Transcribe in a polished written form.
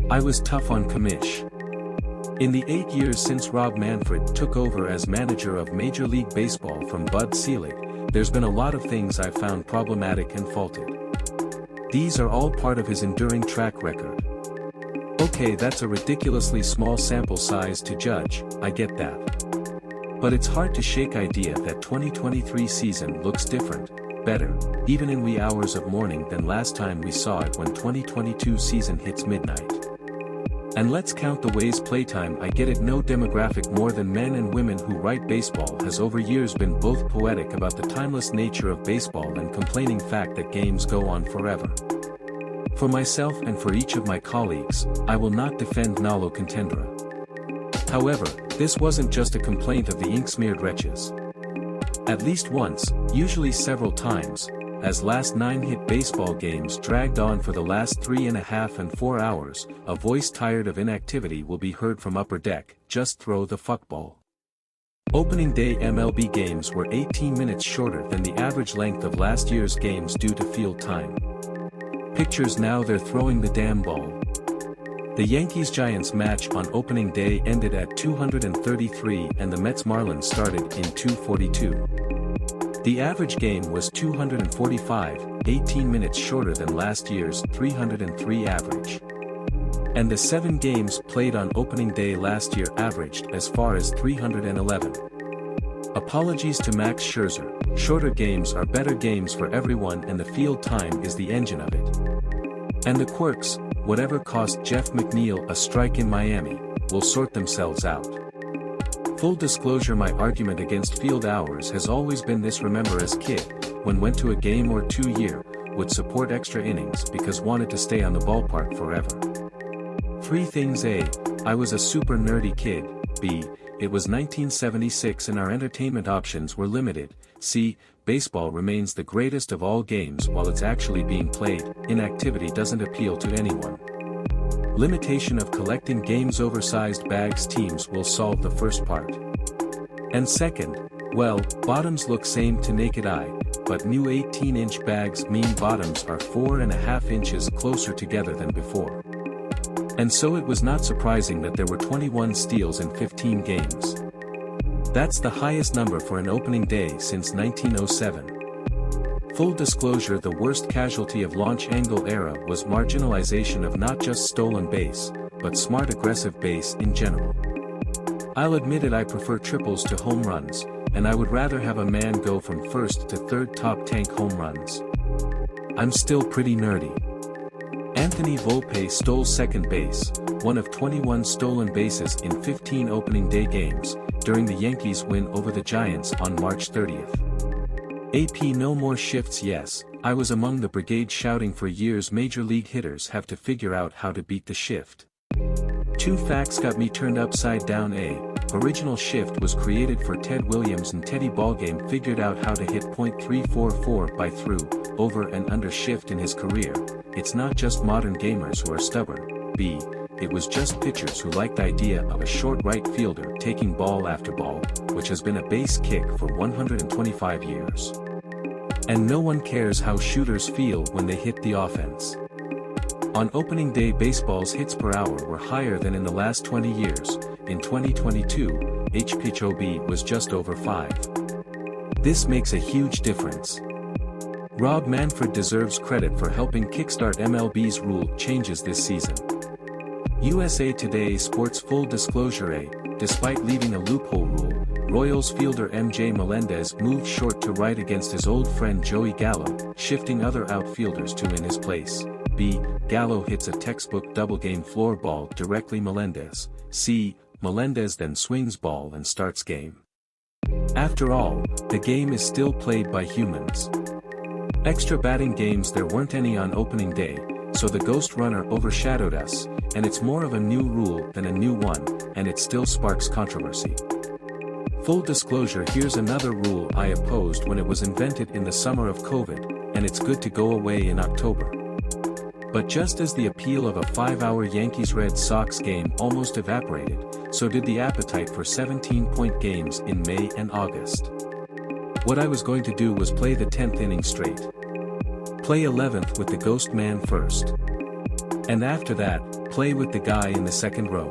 I was tough on Commish. In the 8 years since Rob Manfred took over as manager of Major League Baseball from Bud Selig, there's been a lot of things I've found problematic and faulted. These are all part of his enduring track record. Okay, that's a ridiculously small sample size to judge, I get that. But it's hard to shake idea that 2023 season looks different, better, even in wee hours of morning than last time we saw it when 2022 season hits midnight. And let's count the ways Playtime I get it no demographic more than men and women who write baseball has over years been both poetic about the timeless nature of baseball and complaining fact that games go on forever. For myself and for each of my colleagues, I will not defend nolo contendere. However, this wasn't just a complaint of the ink-smeared wretches. At least once, usually several times, as last 9 hit baseball games dragged on for the last 3.5 and 4 hours, a voice tired of inactivity will be heard from upper deck, just throw the fuckball. Opening day MLB games were 18 minutes shorter than the average length of last year's games due to field time. Pictures now they're throwing the damn ball. The Yankees-Giants match on opening day ended at 233 and the Mets-Marlins started in 242. The average game was 245, 18 minutes shorter than last year's 303 average. And the 7 games played on opening day last year averaged as far as 311. Apologies to Max Scherzer, shorter games are better games for everyone and the field time is the engine of it. And the quirks, whatever cost Jeff McNeil a strike in Miami, will sort themselves out. Full disclosure, my argument against field hours has always been this: remember as kid, when went to a game or 2 year, would support extra innings because wanted to stay on the ballpark forever. 3 things: A, I was a super nerdy kid, B, it was 1976 and our entertainment options were limited, C, baseball remains the greatest of all games while it's actually being played, inactivity doesn't appeal to anyone. Limitation of collecting games-oversized bags teams will solve the first part. And second, well, bottoms look same to naked eye, but new 18-inch bags mean bottoms are 4.5 inches closer together than before. And so it was not surprising that there were 21 steals in 15 games. That's the highest number for an opening day since 1907. Full disclosure, the worst casualty of launch angle era was marginalization of not just stolen base, but smart aggressive base in general. I'll admit it, I prefer triples to home runs, and I would rather have a man go from first to third top tank home runs. I'm still pretty nerdy. Anthony Volpe stole second base, one of 21 stolen bases in 15 opening day games, during the Yankees' win over the Giants on March 30th. AP no more shifts. Yes, I was among the brigade shouting for years major league hitters have to figure out how to beat the shift. 2 facts got me turned upside down. A, original shift was created for Ted Williams and Teddy Ballgame figured out how to hit .344 by through, over and under shift in his career. It's not just modern gamers who are stubborn. B, it was just pitchers who liked the idea of a short right fielder taking ball after ball, which has been a base kick for 125 years. And no one cares how shooters feel when they hit the offense. On opening day, baseball's hits per hour were higher than in the last 20 years. In 2022, HPHOB was just over 5. This makes a huge difference. Rob Manfred deserves credit for helping kickstart MLB's rule changes this season. USA Today Sports full disclosure: A, despite leaving a loophole rule, Royals fielder MJ Melendez moved short to right against his old friend Joey Gallo, shifting other outfielders to in his place. B, Gallo hits a textbook double game floor ball directly Melendez. C, Melendez then swings ball and starts game. After all, the game is still played by humans. Extra batting games, there weren't any on opening day, so the ghost runner overshadowed us, and it's more of a new rule than a new one, and it still sparks controversy. Full disclosure, here's another rule I opposed when it was invented in the summer of COVID, and it's good to go away in October. But just as the appeal of a 5-hour Yankees-Red Sox game almost evaporated, so did the appetite for 17-point games in May and August. What I was going to do was play the 10th inning straight. Play 11th with the ghost man first. And after that, play with the guy in the second row.